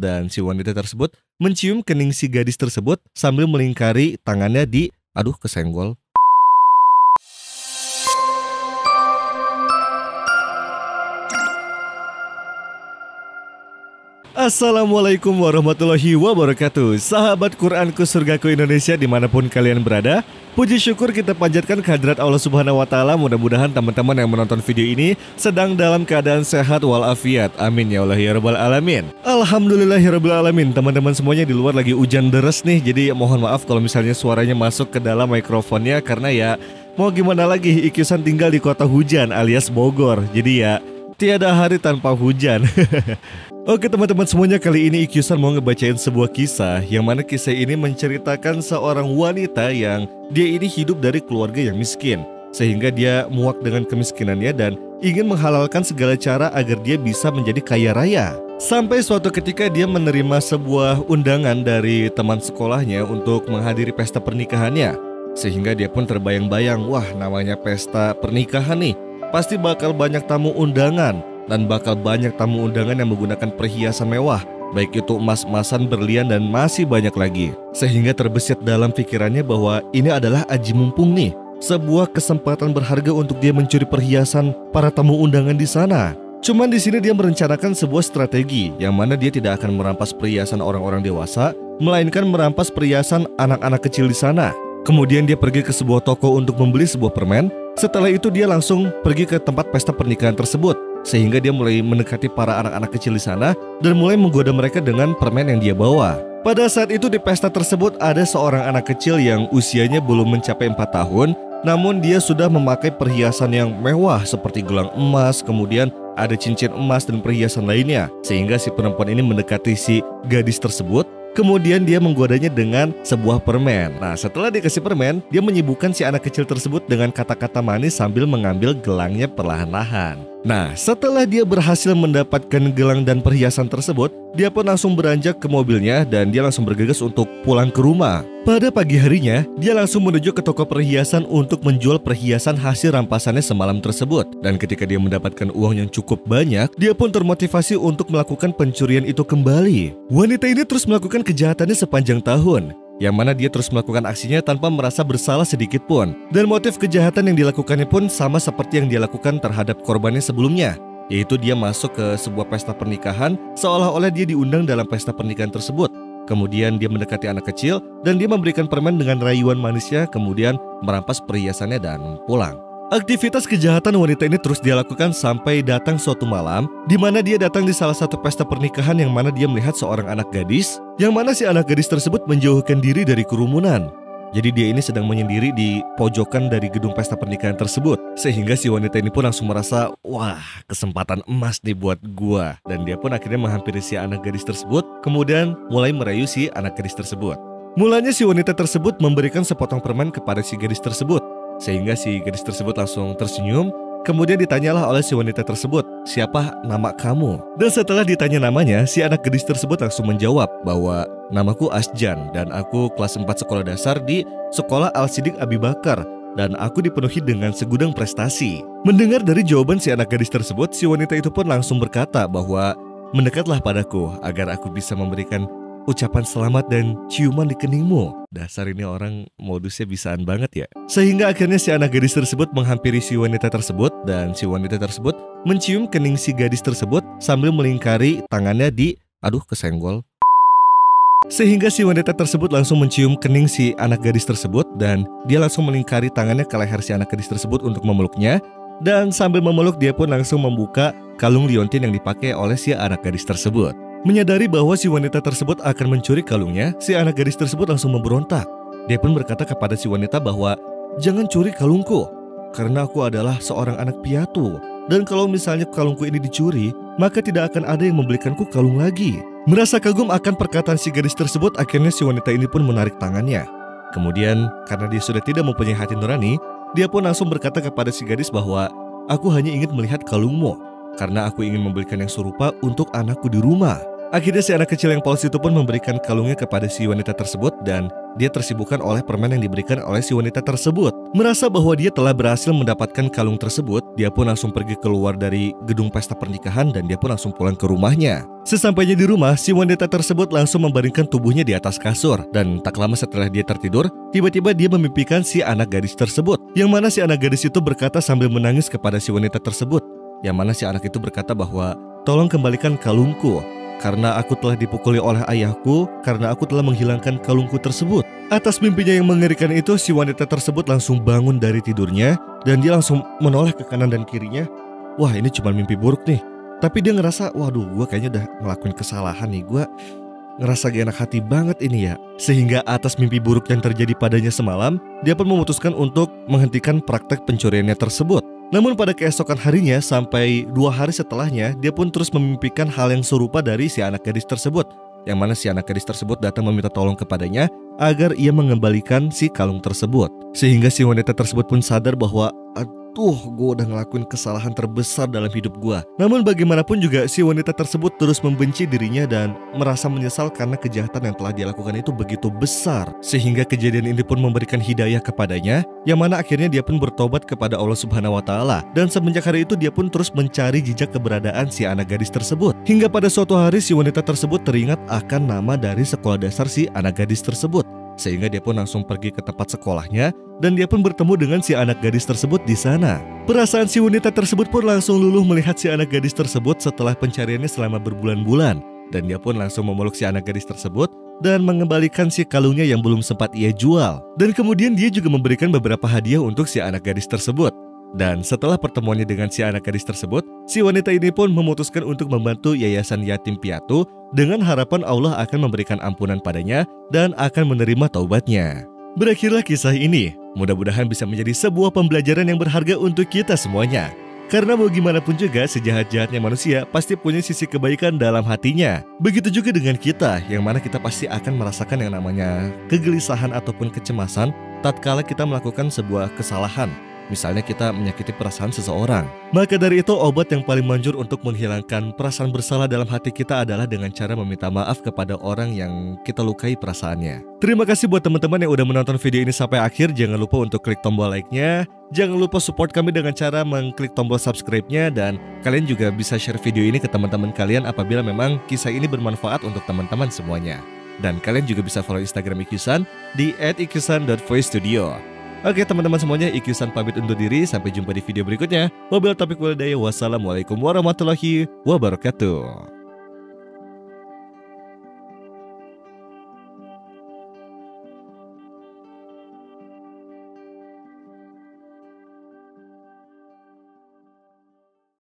dan si wanita tersebut mencium kening si gadis tersebut sambil melingkari tangannya di... Aduh, kesenggol. Assalamualaikum warahmatullahi wabarakatuh. Sahabat Quranku Surgaku Indonesia dimanapun kalian berada, puji syukur kita panjatkan kehadirat Allah Subhanahu wa Ta'ala. Mudah-mudahan teman-teman yang menonton video ini sedang dalam keadaan sehat walafiat. Amin ya Allah ya Rabbal Alamin. Alhamdulillahirabbil alamin. Teman-teman semuanya di luar lagi hujan deras nih, jadi mohon maaf kalau misalnya suaranya masuk ke dalam mikrofonnya, karena ya mau gimana lagi, Ikyusan tinggal di kota hujan alias Bogor. Jadi ya tiada hari tanpa hujan. Oke teman-teman semuanya, kali ini Ikyusan mau ngebacain sebuah kisah yang mana kisah ini menceritakan seorang wanita yang dia ini hidup dari keluarga yang miskin, sehingga dia muak dengan kemiskinannya dan ingin menghalalkan segala cara agar dia bisa menjadi kaya raya. Sampai suatu ketika dia menerima sebuah undangan dari teman sekolahnya untuk menghadiri pesta pernikahannya, sehingga dia pun terbayang-bayang, wah namanya pesta pernikahan nih, pasti bakal banyak tamu undangan. Dan bakal banyak tamu undangan yang menggunakan perhiasan mewah, baik itu emas-emasan, berlian, dan masih banyak lagi. Sehingga terbesit dalam pikirannya bahwa ini adalah aji mumpung nih, sebuah kesempatan berharga untuk dia mencuri perhiasan para tamu undangan di sana. Cuman di sini dia merencanakan sebuah strategi yang mana dia tidak akan merampas perhiasan orang-orang dewasa, melainkan merampas perhiasan anak-anak kecil di sana. Kemudian dia pergi ke sebuah toko untuk membeli sebuah permen. Setelah itu dia langsung pergi ke tempat pesta pernikahan tersebut, sehingga dia mulai mendekati para anak-anak kecil di sana dan mulai menggoda mereka dengan permen yang dia bawa. Pada saat itu di pesta tersebut ada seorang anak kecil yang usianya belum mencapai 4 tahun, namun dia sudah memakai perhiasan yang mewah seperti gelang emas, kemudian ada cincin emas dan perhiasan lainnya. Sehingga si perempuan ini mendekati si gadis tersebut. Kemudian dia menggodanya dengan sebuah permen. Nah setelah dikasih permen, dia menyibukkan si anak kecil tersebut dengan kata-kata manis sambil mengambil gelangnya perlahan-lahan. Nah setelah dia berhasil mendapatkan gelang dan perhiasan tersebut, dia pun langsung beranjak ke mobilnya dan dia langsung bergegas untuk pulang ke rumah. Pada pagi harinya, dia langsung menuju ke toko perhiasan untuk menjual perhiasan hasil rampasannya semalam tersebut. Dan ketika dia mendapatkan uang yang cukup banyak, dia pun termotivasi untuk melakukan pencurian itu kembali. Wanita ini terus melakukan kejahatannya sepanjang tahun, yang mana dia terus melakukan aksinya tanpa merasa bersalah sedikit pun. Dan motif kejahatan yang dilakukannya pun sama seperti yang dia lakukan terhadap korbannya sebelumnya, yaitu dia masuk ke sebuah pesta pernikahan seolah-olah dia diundang dalam pesta pernikahan tersebut. Kemudian dia mendekati anak kecil dan dia memberikan permen dengan rayuan manisnya, kemudian merampas perhiasannya dan pulang. Aktivitas kejahatan wanita ini terus dia lakukan sampai datang suatu malam, di mana dia datang di salah satu pesta pernikahan yang mana dia melihat seorang anak gadis, yang mana si anak gadis tersebut menjauhkan diri dari kerumunan. Jadi dia ini sedang menyendiri di pojokan dari gedung pesta pernikahan tersebut. Sehingga si wanita ini pun langsung merasa, wah kesempatan emas nih buat gua. Dan dia pun akhirnya menghampiri si anak gadis tersebut, kemudian mulai merayu si anak gadis tersebut. Mulanya si wanita tersebut memberikan sepotong permen kepada si gadis tersebut, sehingga si gadis tersebut langsung tersenyum. Kemudian ditanyalah oleh si wanita tersebut, siapa nama kamu? Dan setelah ditanya namanya, si anak gadis tersebut langsung menjawab bahwa namaku Asjan dan aku kelas 4 sekolah dasar di Sekolah Al-Siddiq Abi Bakar dan aku dipenuhi dengan segudang prestasi. Mendengar dari jawaban si anak gadis tersebut, si wanita itu pun langsung berkata bahwa mendekatlah padaku agar aku bisa memberikan ucapan selamat dan ciuman di keningmu. Dasar ini orang modusnya bisaan banget ya. Sehingga akhirnya si anak gadis tersebut menghampiri si wanita tersebut dan si wanita tersebut mencium kening si gadis tersebut sambil melingkari tangannya di... Aduh, kesenggol. Sehingga si wanita tersebut langsung mencium kening si anak gadis tersebut dan dia langsung melingkari tangannya ke leher si anak gadis tersebut untuk memeluknya. Dan sambil memeluk dia pun langsung membuka kalung liontin yang dipakai oleh si anak gadis tersebut. Menyadari bahwa si wanita tersebut akan mencuri kalungnya, si anak gadis tersebut langsung memberontak. Dia pun berkata kepada si wanita bahwa jangan curi kalungku, karena aku adalah seorang anak piatu. Dan kalau misalnya kalungku ini dicuri, maka tidak akan ada yang membelikanku kalung lagi. Merasa kagum akan perkataan si gadis tersebut, akhirnya si wanita ini pun menarik tangannya. Kemudian karena dia sudah tidak mempunyai hati nurani, dia pun langsung berkata kepada si gadis bahwa aku hanya ingin melihat kalungmu, karena aku ingin membelikan yang serupa untuk anakku di rumah. Akhirnya si anak kecil yang polos itu pun memberikan kalungnya kepada si wanita tersebut dan dia tersibukkan oleh permen yang diberikan oleh si wanita tersebut. Merasa bahwa dia telah berhasil mendapatkan kalung tersebut, dia pun langsung pergi keluar dari gedung pesta pernikahan dan dia pun langsung pulang ke rumahnya. Sesampainya di rumah, si wanita tersebut langsung membaringkan tubuhnya di atas kasur dan tak lama setelah dia tertidur, tiba-tiba dia memimpikan si anak gadis tersebut. Yang mana si anak gadis itu berkata sambil menangis kepada si wanita tersebut. Yang mana si anak itu berkata bahwa, "Tolong kembalikan kalungku. Karena aku telah dipukuli oleh ayahku, karena aku telah menghilangkan kalungku tersebut." Atas mimpinya yang mengerikan itu, si wanita tersebut langsung bangun dari tidurnya dan dia langsung menoleh ke kanan dan kirinya. Wah, ini cuma mimpi buruk nih. Tapi dia ngerasa, waduh, gue kayaknya udah ngelakuin kesalahan nih. Gue ngerasa gak enak hati banget ini ya. Sehingga atas mimpi buruk yang terjadi padanya semalam, dia pun memutuskan untuk menghentikan praktek pencuriannya tersebut. Namun pada keesokan harinya sampai 2 hari setelahnya, dia pun terus memimpikan hal yang serupa dari si anak gadis tersebut. Yang mana si anak gadis tersebut datang meminta tolong kepadanya agar ia mengembalikan si kalung tersebut. Sehingga si wanita tersebut pun sadar bahwa, aduh, gue udah ngelakuin kesalahan terbesar dalam hidup gue. Namun bagaimanapun juga si wanita tersebut terus membenci dirinya dan merasa menyesal karena kejahatan yang telah dia lakukan itu begitu besar. Sehingga kejadian ini pun memberikan hidayah kepadanya, yang mana akhirnya dia pun bertobat kepada Allah Subhanahu wa Ta'ala. Dan semenjak hari itu dia pun terus mencari jejak keberadaan si anak gadis tersebut. Hingga pada suatu hari si wanita tersebut teringat akan nama dari sekolah dasar si anak gadis tersebut. Sehingga dia pun langsung pergi ke tempat sekolahnya dan dia pun bertemu dengan si anak gadis tersebut di sana. Perasaan si wanita tersebut pun langsung luluh melihat si anak gadis tersebut setelah pencariannya selama berbulan-bulan. Dan dia pun langsung memeluk si anak gadis tersebut dan mengembalikan si kalungnya yang belum sempat ia jual. Dan kemudian dia juga memberikan beberapa hadiah untuk si anak gadis tersebut. Dan setelah pertemuannya dengan si anak gadis tersebut, si wanita ini pun memutuskan untuk membantu yayasan yatim piatu dengan harapan Allah akan memberikan ampunan padanya dan akan menerima taubatnya. Berakhirlah kisah ini. Mudah-mudahan bisa menjadi sebuah pembelajaran yang berharga untuk kita semuanya. Karena mau gimana pun juga, sejahat-jahatnya manusia pasti punya sisi kebaikan dalam hatinya. Begitu juga dengan kita, yang mana kita pasti akan merasakan yang namanya kegelisahan ataupun kecemasan tatkala kita melakukan sebuah kesalahan. Misalnya kita menyakiti perasaan seseorang. Maka dari itu obat yang paling manjur untuk menghilangkan perasaan bersalah dalam hati kita adalah dengan cara meminta maaf kepada orang yang kita lukai perasaannya. Terima kasih buat teman-teman yang udah menonton video ini sampai akhir. Jangan lupa untuk klik tombol like-nya. Jangan lupa support kami dengan cara mengklik tombol subscribe-nya. Dan kalian juga bisa share video ini ke teman-teman kalian apabila memang kisah ini bermanfaat untuk teman-teman semuanya. Dan kalian juga bisa follow Instagram Ikyusan di @ikyusan.voicestudio. Oke teman-teman semuanya, Ikyusan pamit undur diri. Sampai jumpa di video berikutnya. Wabillahi taufiq wal hidayah. Wassalamualaikum warahmatullahi wabarakatuh.